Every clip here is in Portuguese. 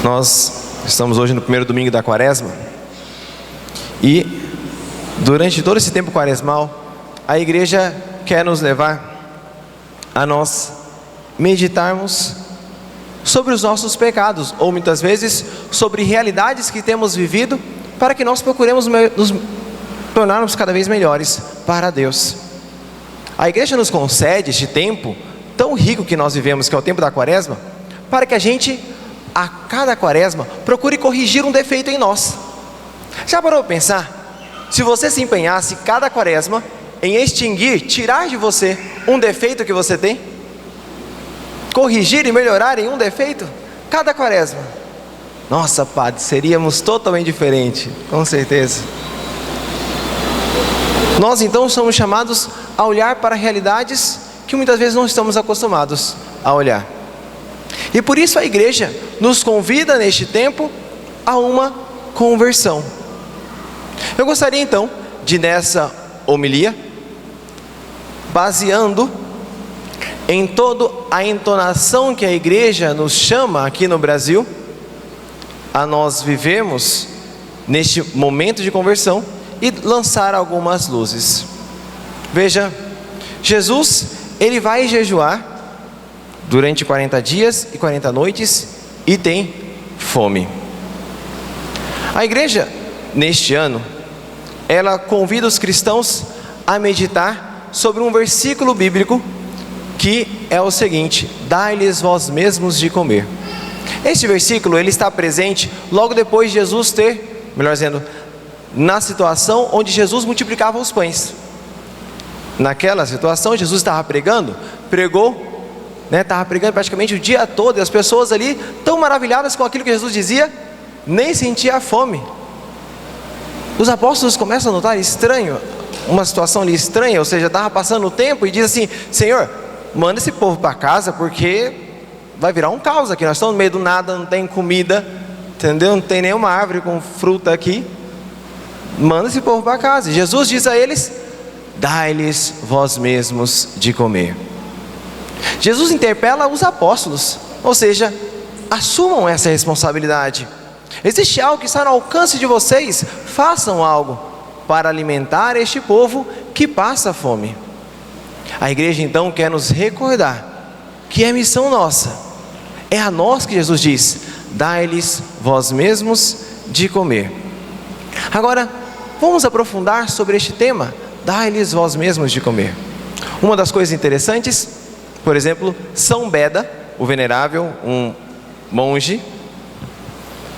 Nós estamos hoje no primeiro domingo da Quaresma e durante todo esse tempo quaresmal a igreja quer nos levar a nós meditarmos sobre os nossos pecados, ou muitas vezes sobre realidades que temos vivido, para que nós procuremos nos tornarmos cada vez melhores para Deus. A igreja nos concede este tempo tão rico que nós vivemos, que é o tempo da Quaresma, para que a gente, a cada Quaresma, procure corrigir um defeito em nós. Já parou para pensar? Se você se empenhasse cada Quaresma em extinguir, tirar de você um defeito que você tem, corrigir e melhorar em um defeito, cada Quaresma, nossa, padre, seríamos totalmente diferentes, com certeza. Nós então somos chamados a olhar para realidades que muitas vezes não estamos acostumados a olhar. E por isso a igreja nos convida neste tempo a uma conversão. Eu gostaria então de, nessa homilia, baseando em toda a entonação que a igreja nos chama aqui no Brasil a nós vivemos neste momento de conversão, e lançar algumas luzes. Veja, Jesus, ele vai jejuar durante 40 dias e 40 noites e tem fome. A igreja, neste ano, ela convida os cristãos a meditar sobre um versículo bíblico que é o seguinte: dai-lhes vós mesmos de comer. Este versículo, ele está presente logo depois de Jesus ter, melhor dizendo, na situação onde Jesus multiplicava os pães. Naquela situação, Jesus estava pregou, estava pregando praticamente o dia todo, e as pessoas ali, tão maravilhadas com aquilo que Jesus dizia, nem sentiam fome. Os apóstolos começam a notar estranho, uma situação ali estranha, ou seja, estava passando o tempo, e diz assim: Senhor, manda esse povo para casa, porque vai virar um caos aqui, nós estamos no meio do nada, não tem comida, entendeu? Não tem nenhuma árvore com fruta aqui, manda esse povo para casa. E Jesus diz a eles: dai-lhes vós mesmos de comer. Jesus interpela os apóstolos, ou seja, assumam essa responsabilidade. Existe algo que está no alcance de vocês, façam algo para alimentar este povo que passa fome. A igreja então quer nos recordar que é missão nossa, é a nós que Jesus diz: dai-lhes vós mesmos de comer. Agora, vamos aprofundar sobre este tema, dai-lhes vós mesmos de comer. Uma das coisas interessantes, por exemplo, São Beda, o venerável, um monge,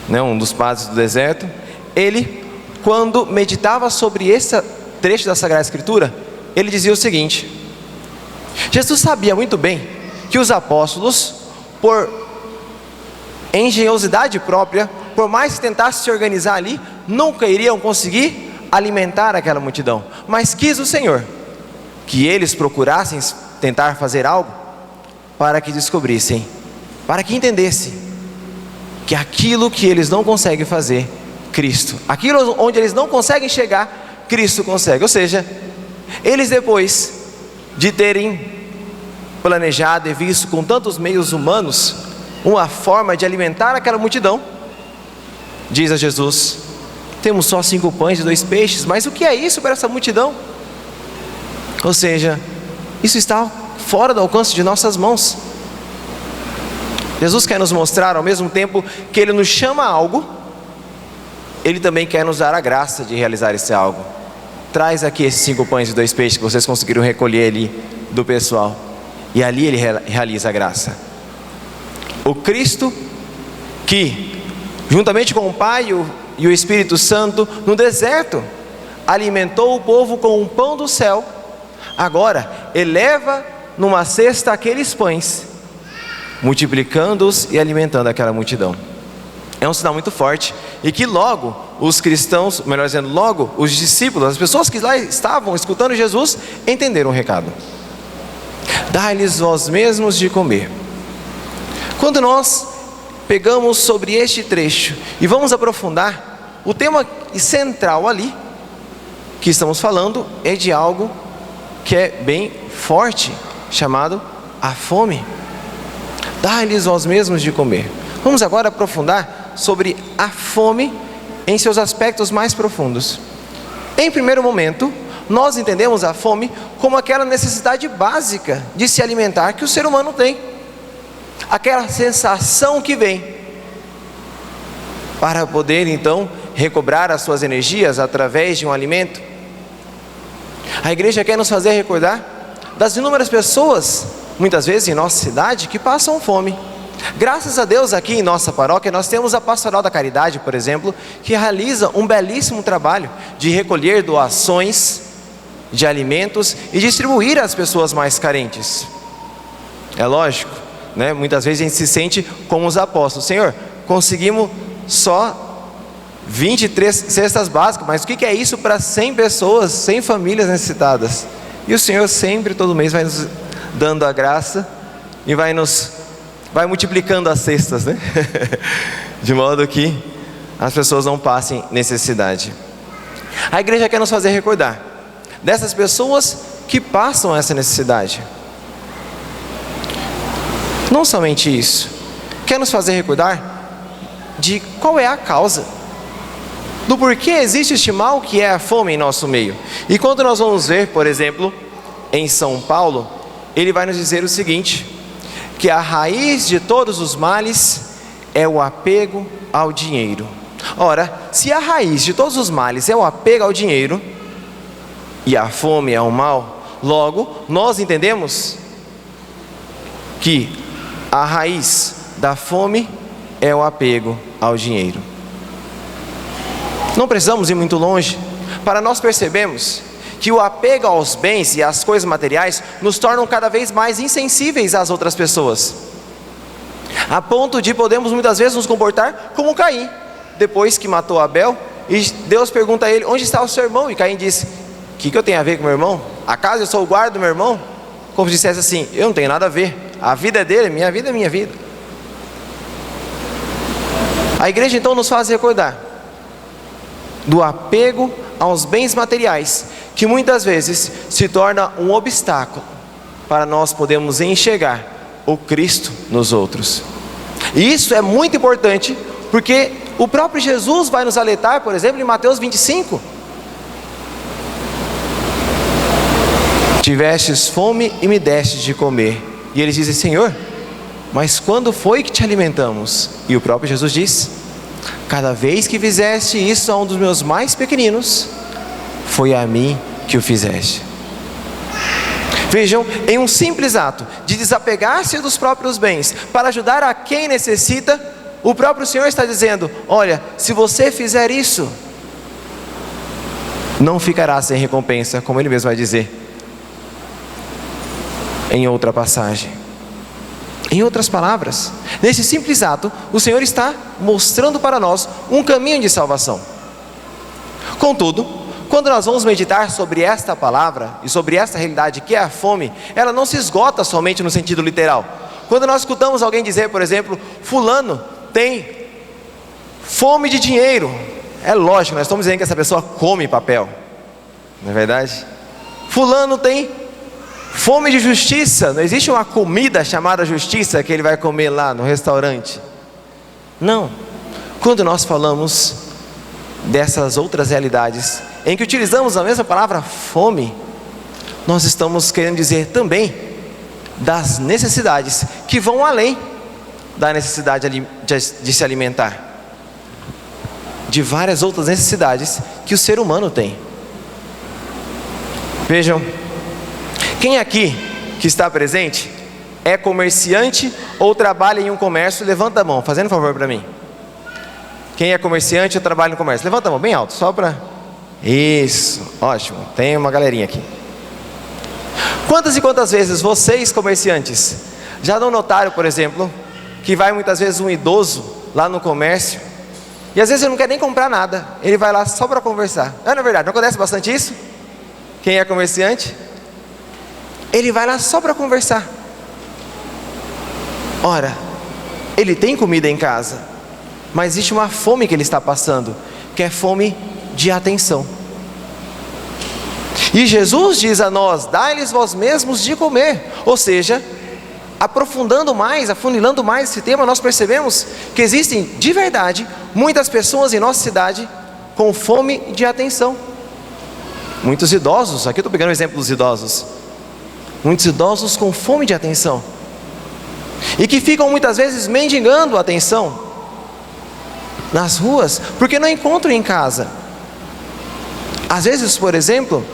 um dos padres do deserto, ele, quando meditava sobre esse trecho da Sagrada Escritura, ele dizia o seguinte: Jesus sabia muito bem que os apóstolos, por engenhosidade própria, por mais que tentassem se organizar ali, nunca iriam conseguir alimentar aquela multidão, mas quis o Senhor que eles procurassem tentar fazer algo para que descobrissem, para que entendessem que aquilo que eles não conseguem fazer, Cristo, aquilo onde eles não conseguem chegar, Cristo consegue. Ou seja, eles, depois de terem planejado e visto com tantos meios humanos uma forma de alimentar aquela multidão, diz a Jesus: temos só 5 pães e 2 peixes, mas o que é isso para essa multidão? Ou seja, isso está fora do alcance de nossas mãos. Jesus quer nos mostrar, ao mesmo tempo que Ele nos chama a algo, Ele também quer nos dar a graça de realizar esse algo. Traz aqui esses 5 pães e 2 peixes que vocês conseguiram recolher ali do pessoal, e ali Ele realiza a graça. O Cristo que, juntamente com o Pai e o Espírito Santo, no deserto, alimentou o povo com um pão do céu, agora eleva numa cesta aqueles pães, multiplicando-os e alimentando aquela multidão. É um sinal muito forte, e que logo os cristãos, melhor dizendo, logo os discípulos, as pessoas que lá estavam escutando Jesus, entenderam o recado: dai-lhes vós mesmos de comer. Quando nós pegamos sobre este trecho e vamos aprofundar, o tema central ali que estamos falando é de algo que é bem forte, chamado a fome. Dai-lhes vós mesmos de comer. Vamos agora aprofundar sobre a fome em seus aspectos mais profundos. Em primeiro momento, nós entendemos a fome como aquela necessidade básica de se alimentar que o ser humano tem. Aquela sensação que vem para poder então recobrar as suas energias através de um alimento. A igreja quer nos fazer recordar das inúmeras pessoas, muitas vezes em nossa cidade, que passam fome. Graças a Deus, aqui em nossa paróquia, nós temos a Pastoral da Caridade, por exemplo, que realiza um belíssimo trabalho de recolher doações de alimentos e distribuir às pessoas mais carentes. É lógico, né? Muitas vezes a gente se sente como os apóstolos: Senhor, conseguimos só 23 cestas básicas, mas o que é isso para 100 pessoas, 100 famílias necessitadas? E o Senhor sempre, todo mês, vai nos dando a graça e vai multiplicando as cestas, né? De modo que as pessoas não passem necessidade. A igreja quer nos fazer recordar dessas pessoas que passam essa necessidade. Não somente isso, quer nos fazer recordar de qual é a causa, do porquê existe este mal que é a fome em nosso meio. E quando nós vamos ver, por exemplo, em São Paulo, ele vai nos dizer o seguinte: que a raiz de todos os males é o apego ao dinheiro. Ora, se a raiz de todos os males é o apego ao dinheiro, e a fome é o mal, logo, nós entendemos que a raiz da fome é o apego ao dinheiro. Não precisamos ir muito longe para nós percebermos que o apego aos bens e às coisas materiais nos tornam cada vez mais insensíveis às outras pessoas, a ponto de podemos muitas vezes nos comportar como Caim, depois que matou Abel, e Deus pergunta a ele: onde está o seu irmão? E Caim disse: o que eu tenho a ver com meu irmão? Acaso eu sou o guarda do meu irmão? Como se dissesse assim: eu não tenho nada a ver, a vida é dele, minha vida é minha vida. A igreja então nos faz recordar do apego aos bens materiais, que muitas vezes se torna um obstáculo para nós podermos enxergar o Cristo nos outros. E isso é muito importante, porque o próprio Jesus vai nos alertar, por exemplo, em Mateus 25: tivestes fome e me destes de comer. E eles dizem: Senhor, mas quando foi que te alimentamos? E o próprio Jesus diz: cada vez que fizeste isso a um dos meus mais pequeninos, foi a mim que o fizeste. Vejam, em um simples ato de desapegar-se dos próprios bens para ajudar a quem necessita, o próprio Senhor está dizendo: olha, se você fizer isso, não ficará sem recompensa, como Ele mesmo vai dizer em outra passagem. Em outras palavras, nesse simples ato, o Senhor está mostrando para nós um caminho de salvação. Contudo, quando nós vamos meditar sobre esta palavra e sobre esta realidade que é a fome, ela não se esgota somente no sentido literal. Quando nós escutamos alguém dizer, por exemplo: fulano tem fome de dinheiro, é lógico, nós estamos dizendo que essa pessoa come papel, não é verdade? Fulano tem fome de justiça, não existe uma comida chamada justiça que ele vai comer lá no restaurante. Não. Quando nós falamos dessas outras realidades, em que utilizamos a mesma palavra fome, nós estamos querendo dizer também das necessidades que vão além da necessidade de se alimentar, de várias outras necessidades que o ser humano tem. Vejam, quem aqui que está presente é comerciante ou trabalha em um comércio? Levanta a mão, fazendo um favor para mim. Quem é comerciante ou trabalha no comércio? Levanta a mão bem alto, só para... Isso, ótimo, tem uma galerinha aqui. Quantas e quantas vezes vocês, comerciantes, já não notaram, por exemplo, que vai muitas vezes um idoso lá no comércio e às vezes ele não quer nem comprar nada, ele vai lá só para conversar? Não é verdade? Não acontece bastante isso? Quem é comerciante? Ele vai lá só para conversar. Ora, ele tem comida em casa, mas existe uma fome que ele está passando, que é fome de atenção. E Jesus diz a nós: dai-lhes vós mesmos de comer. Ou seja, aprofundando mais, afunilando mais esse tema, nós percebemos que existem, de verdade, muitas pessoas em nossa cidade com fome de atenção. Muitos idosos, aqui eu estou pegando o exemplo dos idosos. Muitos idosos com fome de atenção. E que ficam muitas vezes mendigando atenção nas ruas, porque não encontram em casa. Às vezes, por exemplo,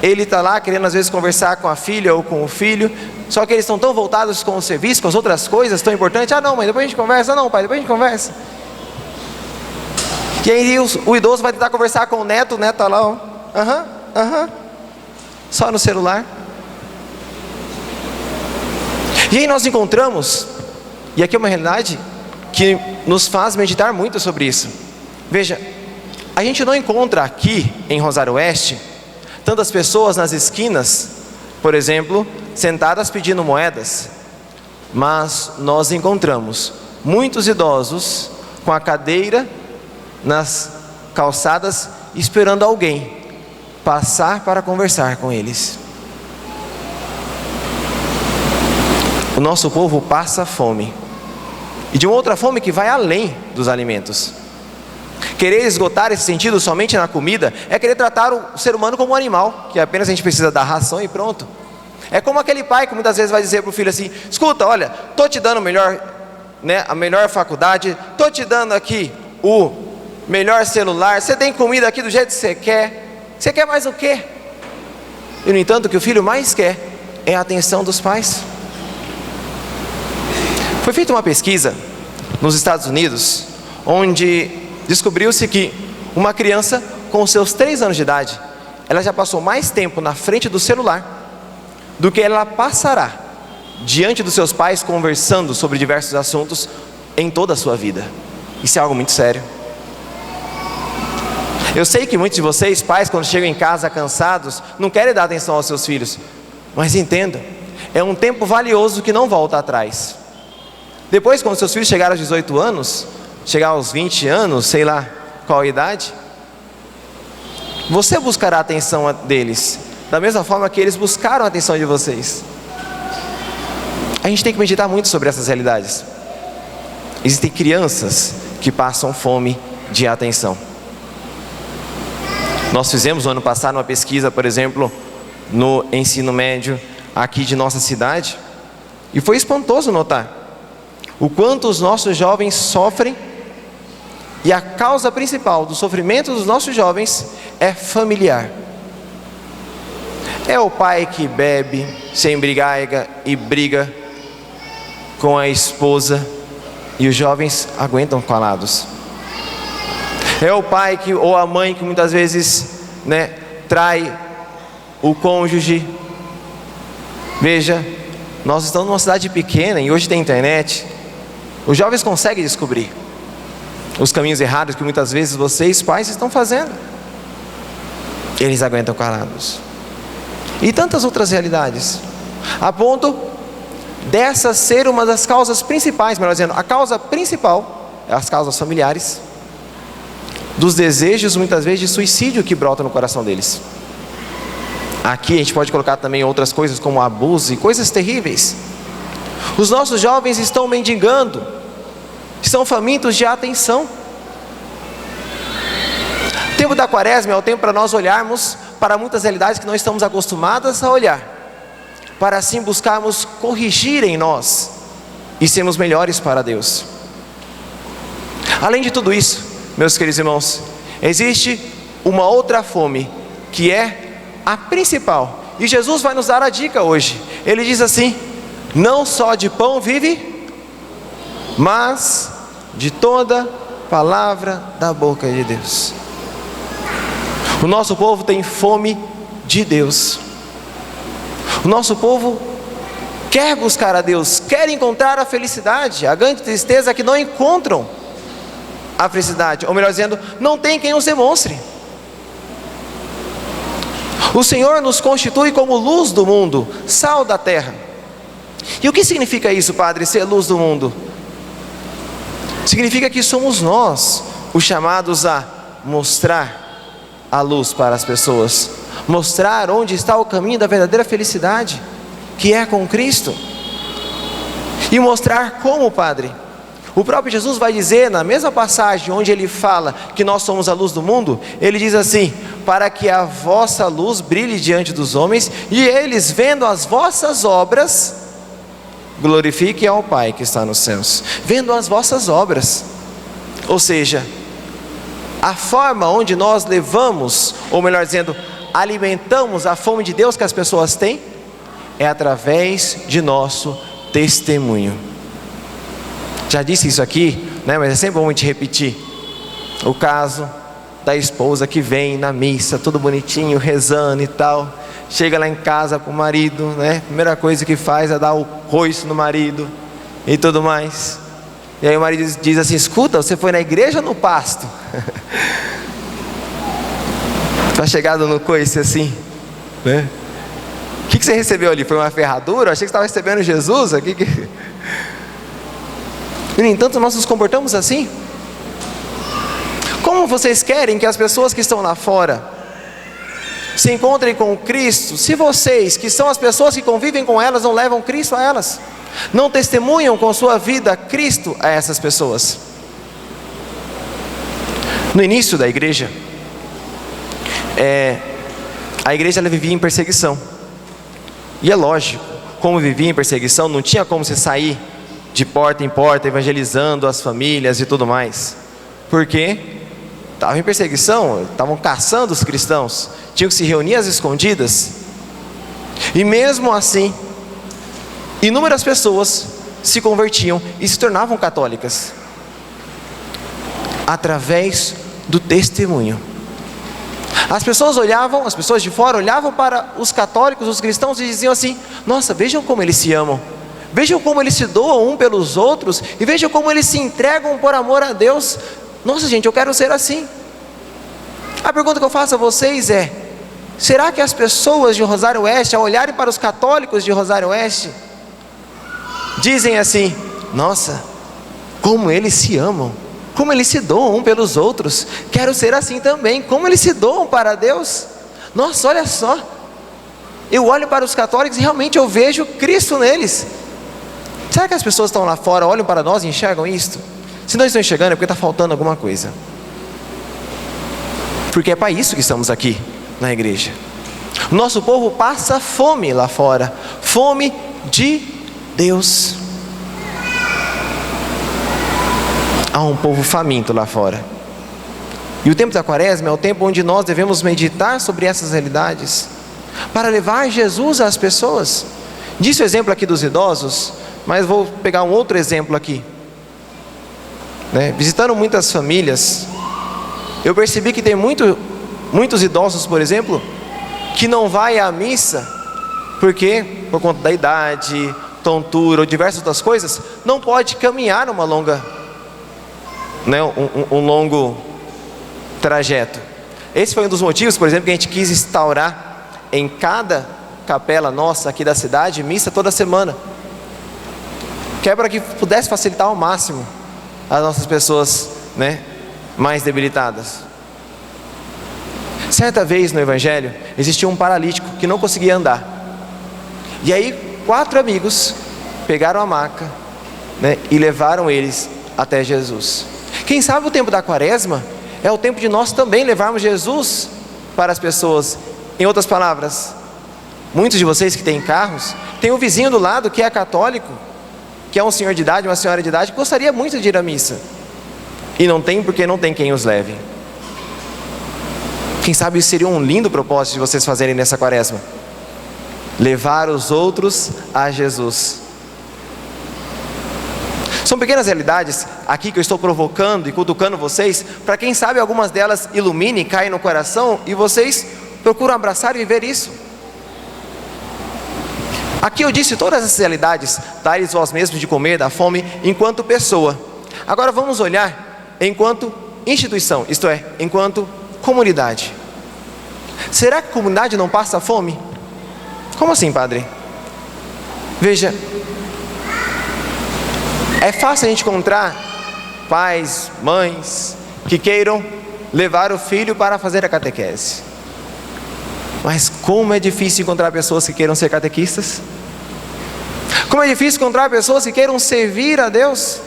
ele está lá querendo às vezes conversar com a filha ou com o filho, só que eles estão tão voltados com o serviço, com as outras coisas tão importantes. Não, mãe, depois a gente conversa. Não, pai, depois a gente conversa. E aí o idoso vai tentar conversar com o neto está lá, ó, só no celular. E aí nós encontramos, e aqui é uma realidade que nos faz meditar muito sobre isso. Veja, a gente não encontra aqui em Rosário Oeste tantas pessoas nas esquinas, por exemplo, sentadas pedindo moedas, mas nós encontramos muitos idosos com a cadeira nas calçadas, esperando alguém passar para conversar com eles. O nosso povo passa fome, e de uma outra fome que vai além dos alimentos. Querer esgotar esse sentido somente na comida é querer tratar o ser humano como um animal, que apenas a gente precisa dar ração e pronto. É como aquele pai que muitas vezes vai dizer para o filho assim: escuta, olha, estou te dando a melhor faculdade, estou te dando aqui o melhor celular, você tem comida aqui do jeito que você quer mais o quê? E no entanto, o que o filho mais quer é a atenção dos pais. Foi feita uma pesquisa nos Estados Unidos, onde descobriu-se que uma criança com seus 3 anos de idade, ela já passou mais tempo na frente do celular do que ela passará diante dos seus pais conversando sobre diversos assuntos em toda a sua vida. Isso é algo muito sério. Eu sei que muitos de vocês, pais, quando chegam em casa cansados, não querem dar atenção aos seus filhos, mas entenda, é um tempo valioso que não volta atrás. Depois, quando seus filhos chegarem aos 18 anos, chegar aos 20 anos, sei lá qual a idade, você buscará a atenção deles, da mesma forma que eles buscaram a atenção de vocês. A gente tem que meditar muito sobre essas realidades. Existem crianças que passam fome de atenção. Nós fizemos no ano passado uma pesquisa, por exemplo, no ensino médio aqui de nossa cidade, e foi espantoso notar o quanto os nossos jovens sofrem, e a causa principal do sofrimento dos nossos jovens é familiar. É o pai que bebe, se embriaga e briga com a esposa, e os jovens aguentam calados. É o pai ou a mãe que muitas vezes trai o cônjuge. Veja, nós estamos numa cidade pequena e hoje tem internet. Os jovens conseguem descobrir os caminhos errados que muitas vezes vocês, pais, estão fazendo. Eles aguentam calados. E tantas outras realidades, a ponto dessa ser uma das causas principais, melhor dizendo, a causa principal, as causas familiares, dos desejos muitas vezes de suicídio que brotam no coração deles. Aqui a gente pode colocar também outras coisas como abuso e coisas terríveis. Os nossos jovens estão mendigando, estão famintos de atenção. O tempo da quaresma é o tempo para nós olharmos para muitas realidades que não estamos acostumados a olhar, para assim buscarmos corrigir em nós e sermos melhores para Deus. Além de tudo isso, meus queridos irmãos, existe uma outra fome, que é a principal, e Jesus vai nos dar a dica hoje. Ele diz assim: não só de pão vive, mas de toda palavra da boca de Deus. O nosso povo tem fome de Deus. O nosso povo quer buscar a Deus, quer encontrar a felicidade. A grande tristeza é que não encontram a felicidade, ou melhor dizendo, não tem quem os demonstre. O Senhor nos constitui como luz do mundo, sal da terra. E o que significa isso, Padre, ser luz do mundo? Significa que somos nós os chamados a mostrar a luz para as pessoas, mostrar onde está o caminho da verdadeira felicidade, que é com Cristo. E mostrar como, Padre? O próprio Jesus vai dizer, na mesma passagem onde ele fala que nós somos a luz do mundo, ele diz assim: para que a vossa luz brilhe diante dos homens, e eles, vendo as vossas obras, glorifiquem ao Pai que está nos céus. Vendo as vossas obras, ou seja, a forma onde nós levamos, ou melhor dizendo, alimentamos a fome de Deus que as pessoas têm, é através de nosso testemunho. Já disse isso aqui, né? Mas é sempre bom a gente repetir. O caso da esposa que vem na missa, tudo bonitinho, rezando e tal, chega lá em casa com o marido, né? Primeira coisa que faz é dar o coice no marido e tudo mais. E aí o marido diz assim: escuta, você foi na igreja ou no pasto? Tá chegado no coice assim, né? O que você recebeu ali? Foi uma ferradura? Eu achei que você estava recebendo Jesus aqui. E, no entanto, nós nos comportamos assim. Como vocês querem que as pessoas que estão lá fora se encontrem com Cristo, se vocês, que são as pessoas que convivem com elas, não levam Cristo a elas? Não testemunham com sua vida Cristo a essas pessoas? No início da igreja, a igreja ela vivia em perseguição. E é lógico, como vivia em perseguição, não tinha como se sair de porta em porta, evangelizando as famílias e tudo mais. Porque estavam em perseguição, estavam caçando os cristãos, tinham que se reunir às escondidas. E mesmo assim, inúmeras pessoas se convertiam e se tornavam católicas, através do testemunho. As pessoas olhavam, as pessoas de fora olhavam para os católicos, os cristãos, e diziam assim: nossa, vejam como eles se amam. Vejam como eles se doam um pelos outros, e vejam como eles se entregam por amor a Deus. Nossa, gente, eu quero ser assim. A pergunta que eu faço a vocês é: será que as pessoas de Rosário Oeste, ao olharem para os católicos de Rosário Oeste, dizem assim: nossa, como eles se amam, como eles se doam um pelos outros, quero ser assim também, como eles se doam para Deus? Nossa, olha só, eu olho para os católicos e realmente eu vejo Cristo neles. Será que as pessoas que estão lá fora olham para nós e enxergam isto? Se não estão enxergando é porque está faltando alguma coisa. Porque é para isso que estamos aqui na igreja. O nosso povo passa fome lá fora, fome de Deus. Há um povo faminto lá fora. E o tempo da quaresma é o tempo onde nós devemos meditar sobre essas realidades, para levar Jesus às pessoas. Disse o exemplo aqui dos idosos, mas vou pegar um outro exemplo aqui, né? Visitando muitas famílias, eu percebi que tem muitos idosos, por exemplo, que não vai à missa, porque por conta da idade, tontura ou diversas outras coisas, não pode caminhar uma longa, né, um longo trajeto. Esse foi um dos motivos, por exemplo, que a gente quis instaurar em cada capela nossa aqui da cidade, missa toda semana, que é para que pudesse facilitar ao máximo as nossas pessoas, né, mais debilitadas. Certa vez no Evangelho, existia um paralítico que não conseguia andar. E aí 4 amigos pegaram a maca, né, e levaram eles até Jesus. Quem sabe o tempo da quaresma é o tempo de nós também levarmos Jesus para as pessoas. Em outras palavras, muitos de vocês que têm carros, tem um vizinho do lado que é católico, que é um senhor de idade, uma senhora de idade, que gostaria muito de ir à missa, e não tem porque não tem quem os leve. Quem sabe isso seria um lindo propósito de vocês fazerem nessa quaresma: levar os outros a Jesus. São pequenas realidades aqui que eu estou provocando e cutucando vocês, para quem sabe algumas delas iluminem, caem no coração, e vocês procuram abraçar e viver isso. Aqui eu disse todas essas realidades: dai-lhes vós mesmos de comer da fome, enquanto pessoa. Agora vamos olhar enquanto instituição, isto é, enquanto comunidade. Será que a comunidade não passa fome? Como assim, padre? Veja, é fácil a gente encontrar pais, mães que queiram levar o filho para fazer a catequese. Mas como é difícil encontrar pessoas que queiram ser catequistas. Como é difícil encontrar pessoas que queiram servir a Deus,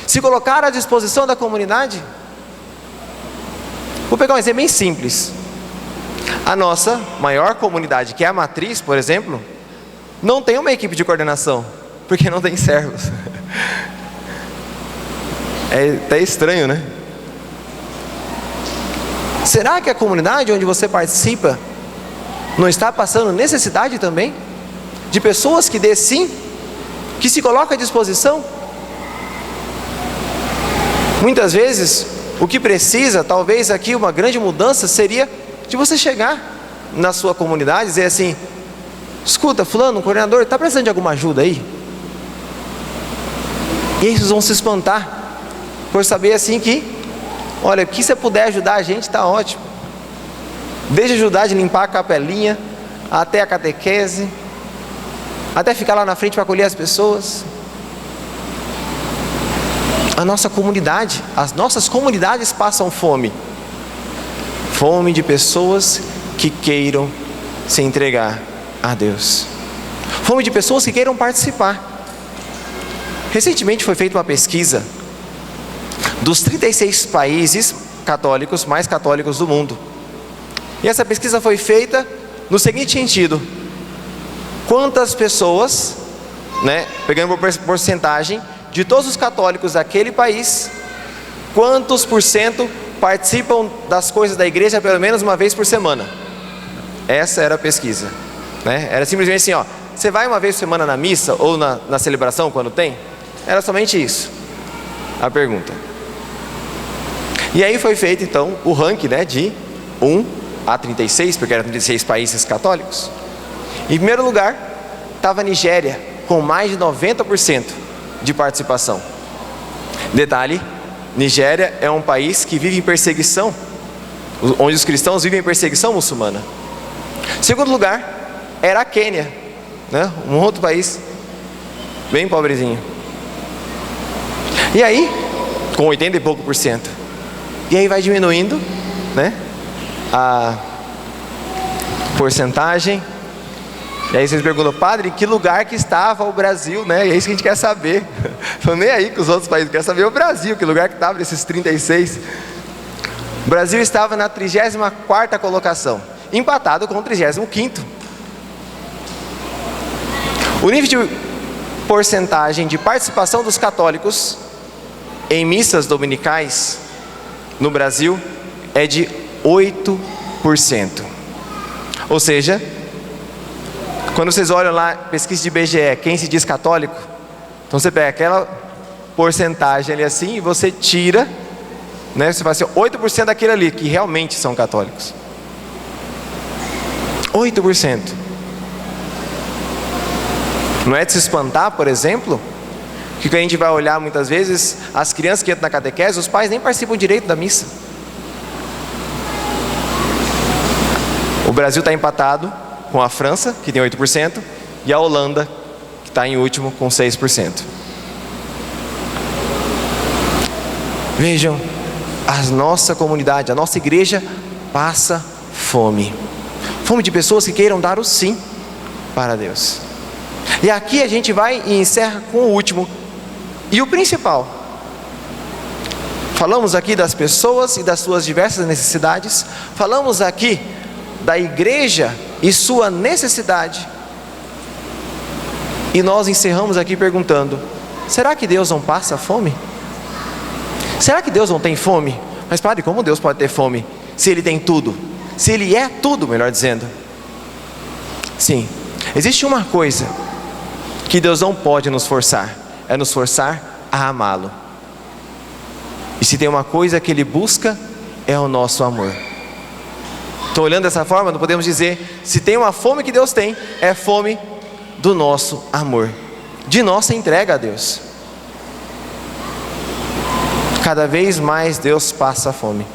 se colocar à disposição da comunidade. Vou pegar um exemplo bem simples. A nossa maior comunidade, que é a Matriz, por exemplo, não tem uma equipe de coordenação, porque não tem servos. É até estranho, né? Será que a comunidade onde você participa não está passando necessidade também de pessoas que dê sim, que se colocam à disposição? Muitas vezes o que precisa, talvez aqui uma grande mudança, seria de você chegar na sua comunidade e dizer assim: escuta, fulano, um coordenador, está precisando de alguma ajuda aí? E eles vão se espantar por saber assim que, olha, que você puder ajudar a gente, está ótimo. Desde ajudar de limpar a capelinha, até a catequese, até ficar lá na frente para acolher as pessoas. A nossa comunidade, as nossas comunidades passam fome. Fome de pessoas que queiram se entregar a Deus. Fome de pessoas que queiram participar. Recentemente foi feita uma pesquisa dos 36 países católicos, mais católicos do mundo. E essa pesquisa foi feita no seguinte sentido: quantas pessoas, pegando por porcentagem, de todos os católicos daquele país, quantos por cento participam das coisas da igreja pelo menos uma vez por semana? Essa era a pesquisa, Era simplesmente assim, você vai uma vez por semana na missa ou na celebração quando tem? Era somente isso, a pergunta. E aí foi feito então o ranking, de 1 a 36, porque eram 36 países católicos. Em primeiro lugar estava a Nigéria, com mais de 90% de participação. Detalhe: Nigéria é um país que vive em perseguição, onde os cristãos vivem em perseguição muçulmana. Segundo lugar era a Quênia, um outro país bem pobrezinho. E aí, com 80 e pouco por cento. E aí vai diminuindo, a porcentagem. E aí vocês perguntam: padre, em que lugar que estava o Brasil, E é isso que a gente quer saber. Estou nem aí com os outros países, quer saber o Brasil, que lugar que estava nesses 36. O Brasil estava na 34ª colocação, empatado com o 35º. O nível de porcentagem de participação dos católicos em missas dominicais no Brasil é de 8%. Ou seja, quando vocês olham lá, pesquisa de IBGE, quem se diz católico, então você pega aquela porcentagem ali assim e você tira, você fala assim, 8% daquele ali que realmente são católicos. 8%. Não é de se espantar, por exemplo, que a gente vai olhar muitas vezes as crianças que entram na catequese, os pais nem participam direito da missa. O Brasil está empatado com a França, que tem 8%, e a Holanda, que está em último, com 6%. Vejam, a nossa comunidade, a nossa igreja passa fome. Fome de pessoas que queiram dar o sim para Deus. E aqui a gente vai e encerra com o último e o principal. Falamos aqui das pessoas e das suas diversas necessidades. Falamos aqui da igreja e sua necessidade. E nós encerramos aqui perguntando: será que Deus não passa fome? Será que Deus não tem fome? Mas padre, como Deus pode ter fome se Ele tem tudo? Se Ele é tudo, melhor dizendo. Sim, existe uma coisa que Deus não pode nos forçar, é nos forçar a amá-lo. E se tem uma coisa que Ele busca, é o nosso amor. Então, olhando dessa forma, não podemos dizer, se tem uma fome que Deus tem, é fome do nosso amor, de nossa entrega a Deus. Cada vez mais Deus passa fome.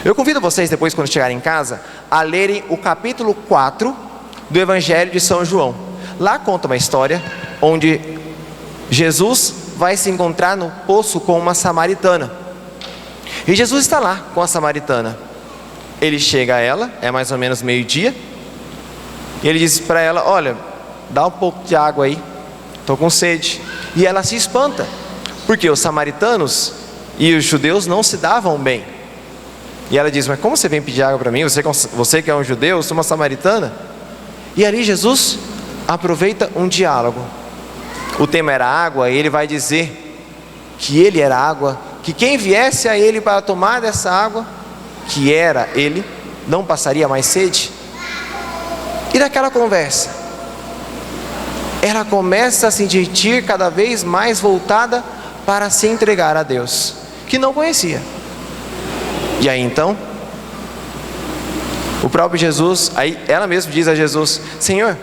Eu convido vocês depois, quando chegarem em casa, a lerem o capítulo 4 do Evangelho de São João. Lá conta uma história onde Jesus vai se encontrar no poço com uma samaritana. E Jesus está lá com a samaritana. Ele chega a ela, é mais ou menos meio-dia, e ele diz para ela: olha, dá um pouco de água aí, estou com sede. E ela se espanta, porque os samaritanos e os judeus não se davam bem. E ela diz: mas como você vem pedir água para mim? Você que é um judeu, eu sou uma samaritana. E ali Jesus aproveita um diálogo. O tema era água, e ele vai dizer que ele era água, que quem viesse a ele para tomar dessa água, que era ele, não passaria mais sede. E naquela conversa, ela começa a se sentir cada vez mais voltada para se entregar a Deus, que não conhecia. E aí então, o próprio Jesus, aí ela mesma diz a Jesus: Senhor,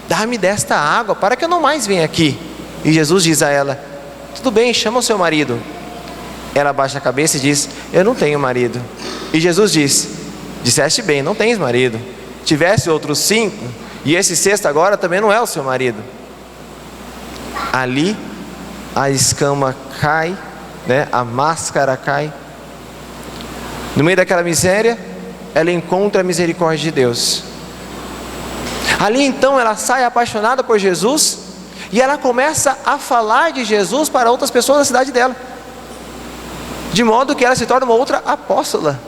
dá-me desta água para que eu não mais venha aqui. E Jesus diz a ela: tudo bem, chama o seu marido. Ela abaixa a cabeça e diz: eu não tenho marido. E Jesus diz: disseste bem, não tens marido. Tivesse outros 5, e esse sexto agora também não é o seu marido. Ali a escama cai, né? A máscara cai. No meio daquela miséria, ela encontra a misericórdia de Deus. Ali então ela sai apaixonada por Jesus, e ela começa a falar de Jesus para outras pessoas da cidade dela, de modo que ela se torna uma outra apóstola.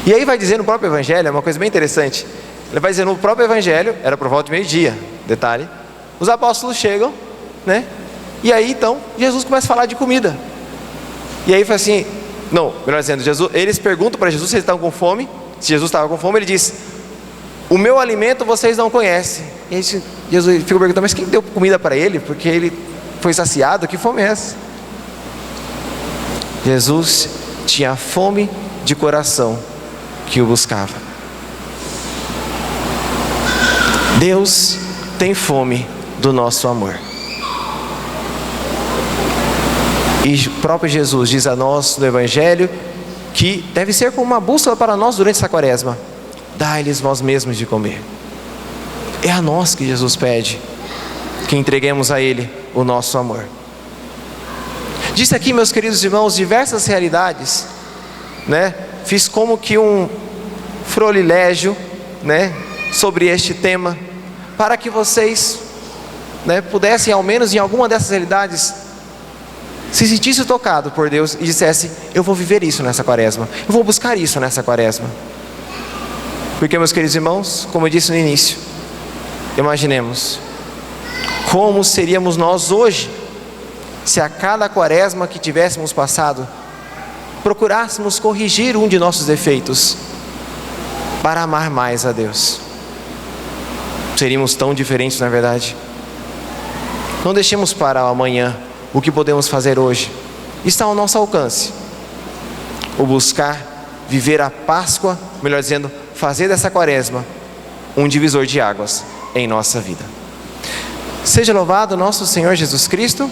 E aí vai dizer no próprio Evangelho, é uma coisa bem interessante. Ele vai dizer no próprio Evangelho, era por volta de meio-dia, detalhe, os apóstolos chegam, né? E aí então Jesus começa a falar de comida. E aí fala assim, não, melhor dizendo, eles perguntam para Jesus se eles estavam com fome. Se Jesus estava com fome, ele diz: o meu alimento vocês não conhecem. E aí Jesus fica perguntando: mas quem deu comida para ele? Porque ele foi saciado, que fome é essa? Jesus tinha fome de coração que o buscava. Deus tem fome do nosso amor. E o próprio Jesus diz a nós no Evangelho que deve ser como uma bússola para nós durante essa quaresma: dai-lhes vós mesmos de comer. É a nós que Jesus pede que entreguemos a Ele o nosso amor. Disse aqui, meus queridos irmãos, diversas realidades, né? Fiz como que um florilégio, né, sobre este tema, para que vocês, né, pudessem, ao menos em alguma dessas realidades, se sentisse tocado por Deus e dissesse: eu vou viver isso nessa quaresma, eu vou buscar isso nessa quaresma. Porque, meus queridos irmãos, como eu disse no início, imaginemos como seríamos nós hoje, se a cada quaresma que tivéssemos passado, procurássemos corrigir um de nossos defeitos, para amar mais a Deus. Seríamos tão diferentes, na verdade. Não deixemos para amanhã o que podemos fazer hoje. Está ao nosso alcance. O buscar viver a Páscoa, melhor dizendo, fazer dessa quaresma um divisor de águas em nossa vida. Seja louvado nosso Senhor Jesus Cristo.